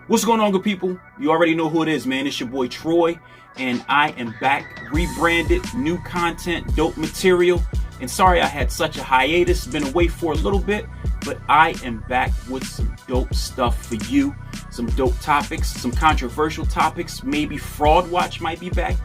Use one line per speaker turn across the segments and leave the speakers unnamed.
What's going on, good people? You already know who it is, man. It's your boy Troy, and I am back, rebranded, new content, dope material. And sorry I had such a hiatus, been away for a little bit, but I am back with some dope stuff for you. Some dope topics, some controversial topics. Maybe Fraud Watch might be back.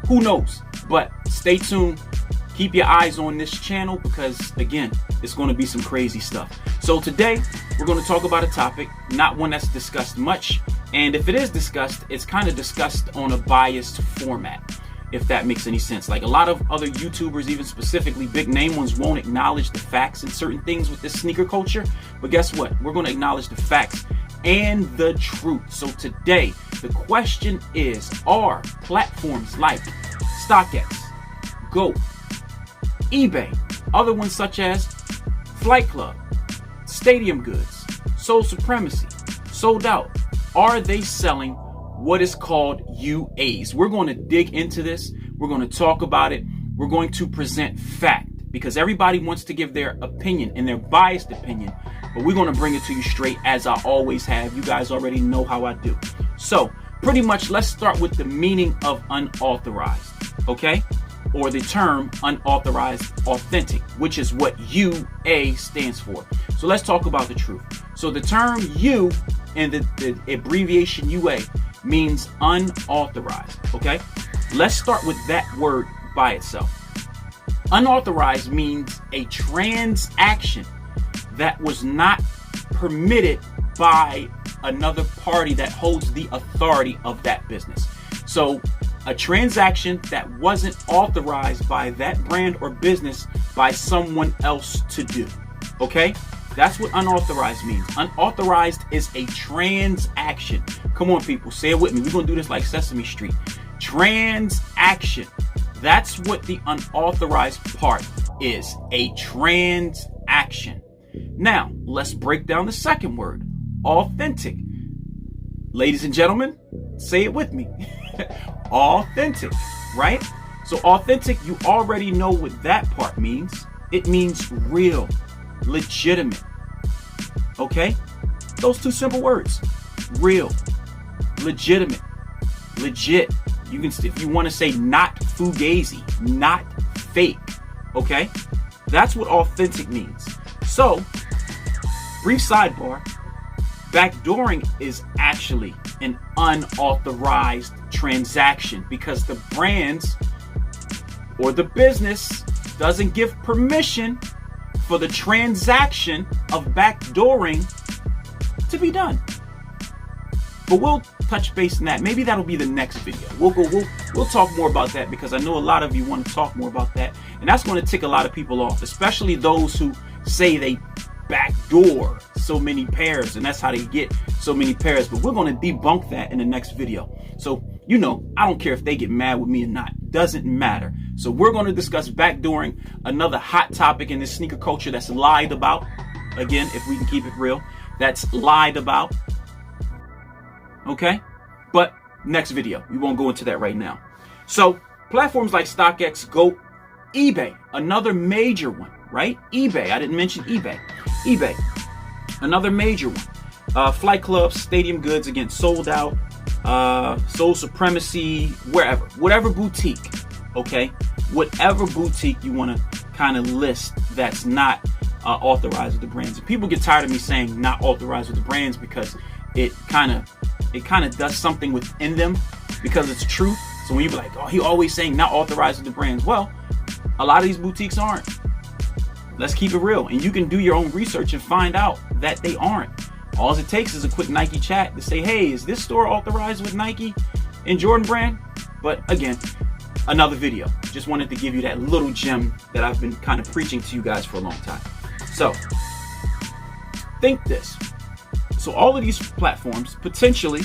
Who knows? But stay tuned. Keep your eyes on this channel because, again, it's going to be some crazy stuff. So today, we're going to talk about a topic, not one that's discussed much. And if it is discussed, it's kind of discussed on a biased format, if that makes any sense. Like a lot of other YouTubers, even specifically big name ones, won't acknowledge the facts and certain things with this sneaker culture. But guess what? We're going to acknowledge the facts and the truth. So today, the question is, are platforms like Stockx, Go, eBay, other ones such as Flight Club, Stadium Goods, Soul Supremacy, Sold Out, are they selling what is called UAs? We're going to dig into this. We're going to talk about it. We're going to present fact because everybody wants to give their opinion and their biased opinion, but we're going to bring it to you straight as I always have. You guys already know how I do. So pretty much let's start with the meaning of unauthorized, okay? Or the term unauthorized authentic, which is what UA stands for. So let's talk about the truth. So the term U and the abbreviation UA means unauthorized, okay? Let's start with that word by itself. Unauthorized means a transaction that was not permitted by another party that holds the authority of that business. So a transaction that wasn't authorized by that brand or business by someone else to do. Okay? That's what unauthorized means. Unauthorized is a transaction. Come on, people, say it with me. We're going to do this like Sesame Street. Transaction. That's what the unauthorized part is. A transaction. Now, let's break down the second word. Authentic. Ladies and gentlemen, say it with me. Authentic, right? So authentic, you already know what that part means. It means real, legitimate. Okay? Those two simple words. Real, legitimate, legit. You can, if you want to say not fugazi, not fake. Okay? That's what authentic means. So, brief sidebar. Backdooring is actually an unauthorized transaction because the brands or the business doesn't give permission for the transaction of backdooring to be done. But we'll touch base on that. Maybe that'll be the next video. We'll talk more about that because I know a lot of you want to talk more about that, and that's going to tick a lot of people off, especially those who say they backdoor so many pairs and that's how they get so many pairs. But we're going to debunk that in the next video. So, you know, I don't care if they get mad with me or not. Doesn't matter. So we're going to discuss backdooring, another hot topic in this sneaker culture that's lied about. Again, if we can keep it real, that's lied about. Okay? But next video. We won't go into that right now. So platforms like Stockx, Go, eBay, another major one, right? eBay. I didn't mention eBay. eBay, another major one. Flight Club, Stadium Goods, again, Sold Out, Soul Supremacy, wherever, whatever boutique, okay? Whatever boutique you want to kind of list that's not authorized with the brands. And people get tired of me saying not authorized with the brands because it kind of does something within them because it's truth. So when you be like, oh, he always saying not authorized with the brands. Well, a lot of these boutiques aren't. Let's keep it real. And you can do your own research and find out that they aren't. All it takes is a quick Nike chat to say, hey, is this store authorized with Nike and Jordan brand? But again, another video. Just wanted to give you that little gem that I've been kind of preaching to you guys for a long time. So, think this. So all of these platforms potentially,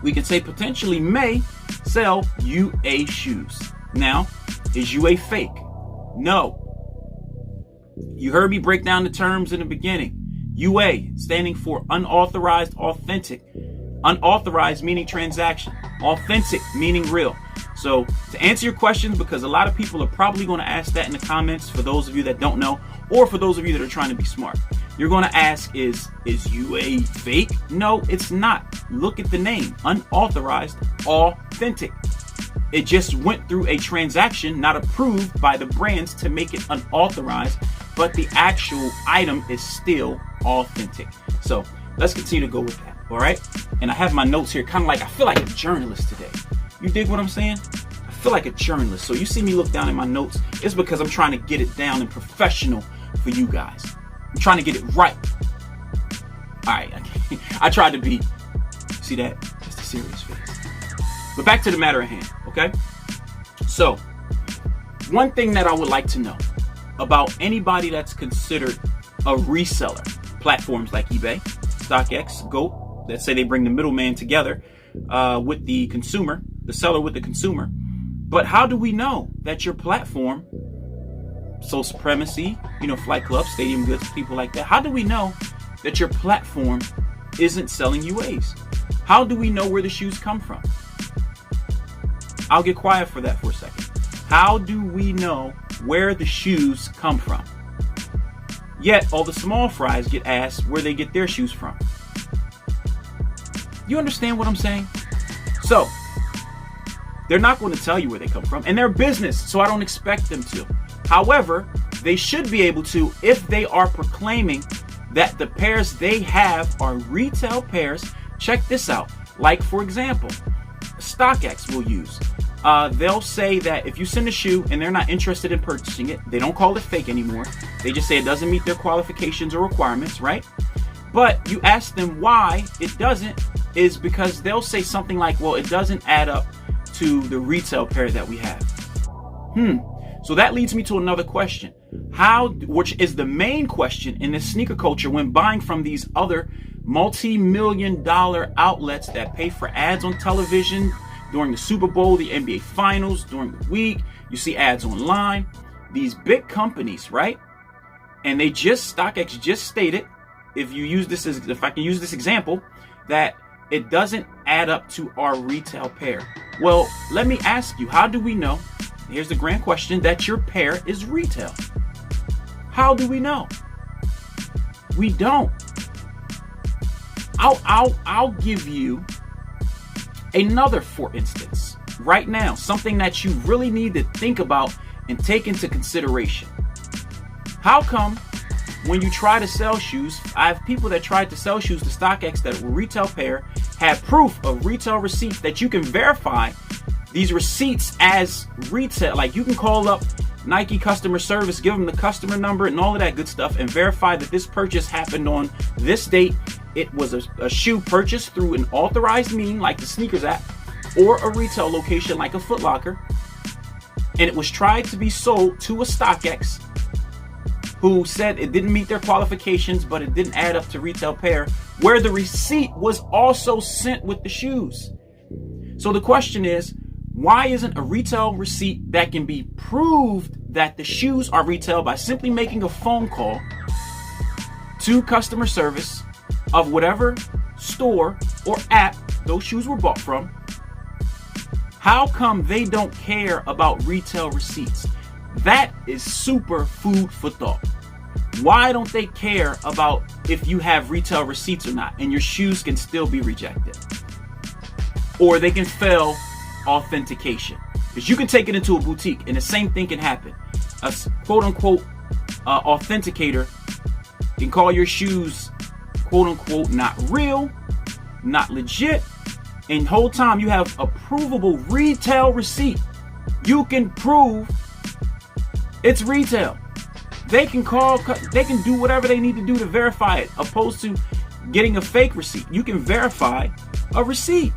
we can say potentially may sell UA shoes. Now, is UA fake? No. You heard me break down the terms in the beginning. UA standing for unauthorized authentic. Unauthorized meaning transaction. Authentic meaning real. So to answer your questions, because a lot of people are probably going to ask that in the comments for those of you that don't know, or for those of you that are trying to be smart. You're going to ask, is UA fake? No, it's not. Look at the name, unauthorized, authentic. It just went through a transaction not approved by the brands to make it unauthorized, but the actual item is still authentic. So let's continue to go with that. All right. And I have my notes here, kind of like, I feel like a journalist today. You dig what I'm saying? I feel like a journalist. So you see me look down in my notes, it's because I'm trying to get it down and professional for you guys. I'm trying to get it right. All right. I tried to be, see that? That's the serious face. But back to the matter at hand. Okay. So one thing that I would like to know about anybody that's considered a reseller, platforms like eBay, Stockx, GOAT, let's say they bring the middleman together with the consumer, the seller with the consumer. But how do we know that your platform, Soul Supremacy, Flight Club, Stadium Goods, people like that, how do we know that your platform isn't selling UAs? How do we know where the shoes come from? I'll get quiet for that for a second. How do we know where the shoes come from? Yet all the small fries get asked where they get their shoes from. You understand what I'm saying? So they're not going to tell you where they come from, and they're business, so I don't expect them to. However, they should be able to if they are proclaiming that the pairs they have are retail pairs. Check this out. Like, for example, Stockx will use. They'll say that if you send a shoe and they're not interested in purchasing it, they don't call it fake anymore. They just say it doesn't meet their qualifications or requirements, right? But you ask them why it doesn't, is because they'll say something like, well, it doesn't add up to the retail pair that we have. So that leads me to another question. Which is the main question in this sneaker culture when buying from these other multi-million-dollar outlets that pay for ads on television during the Super Bowl, the NBA Finals, during the week. You see ads online. These big companies, right? And Stockx just stated, if I can use this example, that it doesn't add up to our retail pair. Well, let me ask you, how do we know? Here's the grand question, that your pair is retail. How do we know? We don't. I'll give you another, for instance, right now, something that you really need to think about and take into consideration. How come when you try to sell shoes, I have people that tried to sell shoes to Stockx that were retail pair, had proof of retail receipts that you can verify these receipts as retail. Like, you can call up Nike customer service, give them the customer number and all of that good stuff, and verify that this purchase happened on this date. It was a shoe purchased through an authorized mean like the sneakers app, or a retail location like a Foot Locker, and it was tried to be sold to a Stockx who said it didn't meet their qualifications, but it didn't add up to retail pair, where the receipt was also sent with the shoes. So the question is, why isn't a retail receipt that can be proved that the shoes are retail by simply making a phone call to customer service of whatever store or app those shoes were bought from? How come they don't care about retail receipts? That is super food for thought. Why don't they care about if you have retail receipts or not, and your shoes can still be rejected? Or they can fail authentication. Because you can take it into a boutique and the same thing can happen. A quote unquote authenticator can call your shoes quote unquote not real, not legit, and the whole time you have a provable retail receipt. You can prove it's retail. They can do whatever they need to do to verify it, opposed to getting a fake receipt. You can verify a receipt.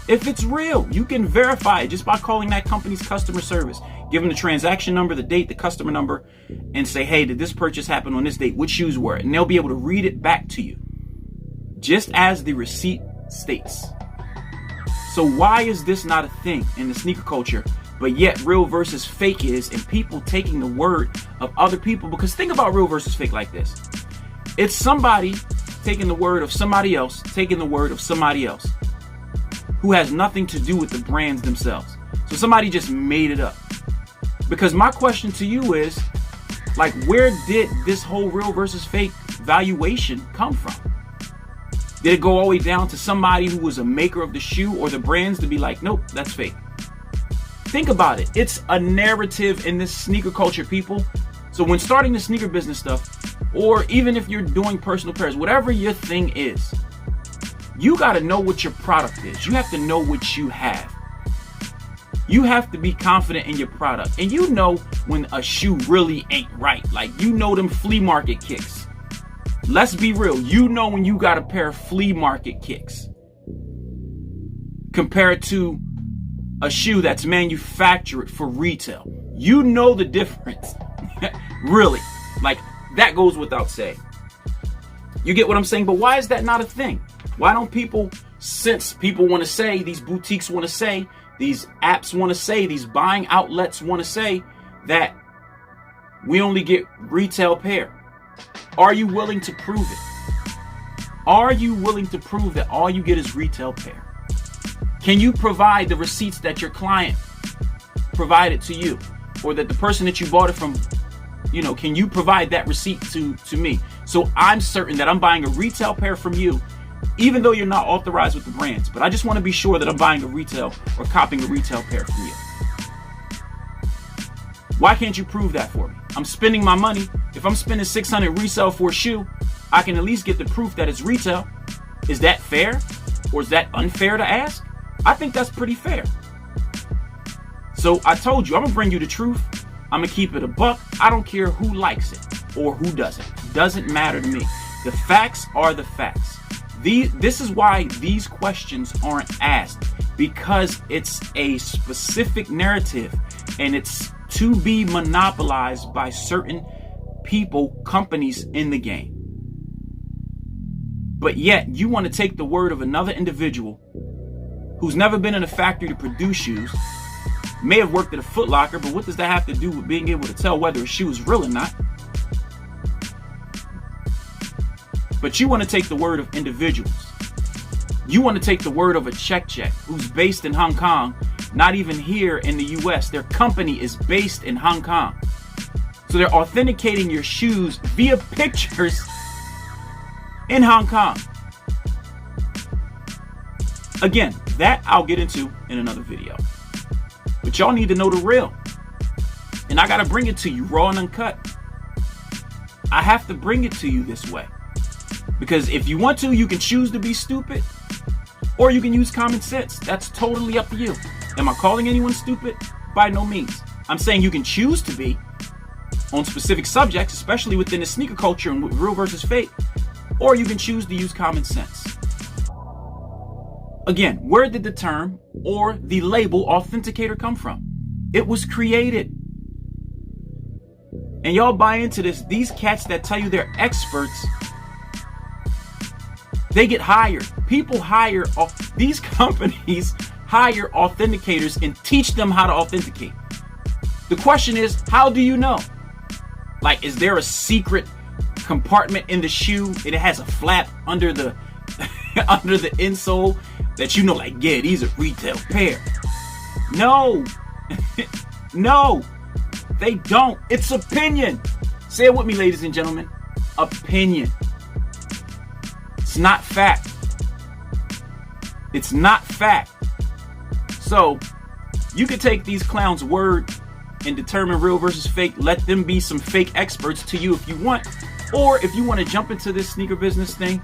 If it's real, you can verify it just by calling that company's customer service. Give them the transaction number, the date, the customer number, and say, hey, did this purchase happen on this date? What shoes were it? And they'll be able to read it back to you, just as the receipt states. So why is this not a thing in the sneaker culture, but yet real versus fake is, and people taking the word of other people? Because think about real versus fake like this. It's somebody taking the word of somebody else, taking the word of somebody else, who has nothing to do with the brands themselves. So somebody just made it up. Because my question to you is, Like, where did this whole real versus fake valuation come from? Did it go all the way down to somebody who was a maker of the shoe or the brands to be like, nope, that's fake? Think about it. It's a narrative in this sneaker culture, people. So when starting the sneaker business stuff, or even if you're doing personal pairs, whatever your thing is, you got to know what your product is. You have to know what you have. You have to be confident in your product. And you know when a shoe really ain't right. Like, you know them flea market kicks. Let's be real. You know when you got a pair of flea market kicks compared to a shoe that's manufactured for retail. You know the difference. Really. Like, that goes without saying. You get what I'm saying? But why is that not a thing? Why don't people, since people want to say, these boutiques want to say, these apps want to say, these buying outlets want to say that we only get retail pair? Are you willing to prove it? Are you willing to prove that all you get is retail pair? Can you provide the receipts that your client provided to you, or that the person that you bought it from, you know, can you provide that receipt to me? So I'm certain that I'm buying a retail pair from you, even though you're not authorized with the brands. But I just want to be sure that I'm buying a retail or copying a retail pair from you. Why can't you prove that for me? I'm spending my money. If I'm spending $600 resale for a shoe, I can at least get the proof that it's retail. Is that fair? Or is that unfair to ask? I think that's pretty fair. So I told you, I'm going to bring you the truth. I'm going to keep it a buck. I don't care who likes it or who doesn't. Doesn't matter to me. The facts are the facts. This is why these questions aren't asked, because it's a specific narrative and it's to be monopolized by certain people, companies in the game. But yet you want to take the word of another individual who's never been in a factory to produce shoes, may have worked at a Foot Locker, but what does that have to do with being able to tell whether a shoe is real or not? But you want to take the word of individuals. You want to take the word of a Check who's based in Hong Kong, not even here in the US. Their company is based in Hong Kong. So they're authenticating your shoes via pictures in Hong Kong. Again, that I'll get into in another video. But y'all need to know the real. And I got to bring it to you raw and uncut. I have to bring it to you this way. Because if you want to, you can choose to be stupid, or you can use common sense. That's totally up to you. Am I calling anyone stupid? By no means. I'm saying you can choose to be on specific subjects, especially within the sneaker culture and real versus fake, or you can choose to use common sense. Again, where did the term or the label authenticator come from? It was created. And y'all buy into this. These cats that tell you they're experts, they get hired. People hire, these companies hire authenticators and teach them how to authenticate. The question is, how do you know? Like, is there a secret compartment in the shoe and it has a flap under the under the insole that you know, like, yeah, these are retail pair? No. No, they don't. It's opinion. Say it with me, ladies and gentlemen. Opinion. It's not fact. It's not fact. So you could take these clowns' word and determine real versus fake. Let them be some fake experts to you if you want. Or if you want to jump into this sneaker business thing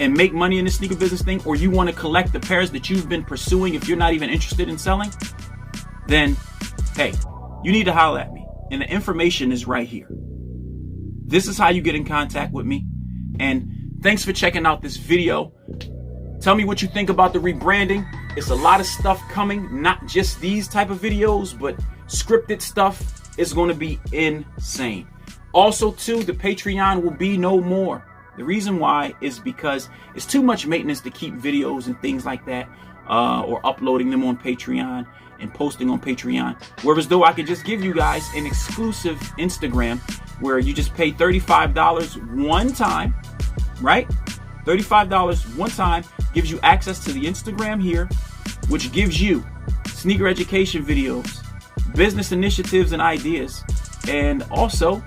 and make money in the sneaker business thing, or you want to collect the pairs that you've been pursuing if you're not even interested in selling, then hey, you need to holler at me. And the information is right here. This is how you get in contact with me. And thanks for checking out this video. Tell me what you think about the rebranding. It's a lot of stuff coming, not just these type of videos, but scripted stuff is going to be insane. Also, too, the Patreon will be no more. The reason why is because it's too much maintenance to keep videos and things like that, or uploading them on Patreon and posting on Patreon. Whereas though I could just give you guys an exclusive Instagram where you just pay $35 one time, right? $35 one time gives you access to the Instagram here, which gives you sneaker education videos, business initiatives and ideas, and also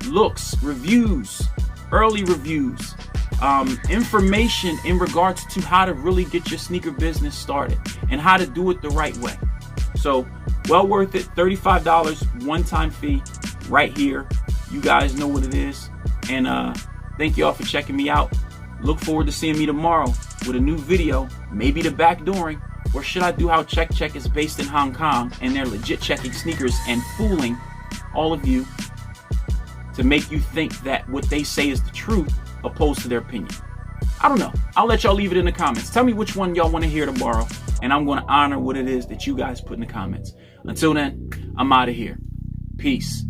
looks, reviews, early reviews, information in regards to how to really get your sneaker business started and how to do it the right way. So well worth it. $35 one-time fee right here. You guys know what it is. And thank you all for checking me out. Look forward to seeing me tomorrow with a new video, maybe the backdooring, or should I do how Check is based in Hong Kong and they're legit checking sneakers and fooling all of you to make you think that what they say is the truth opposed to their opinion. I don't know. I'll let y'all leave it in the comments. Tell me which one y'all want to hear tomorrow, and I'm going to honor what it is that you guys put in the comments. Until then, I'm out of here. Peace.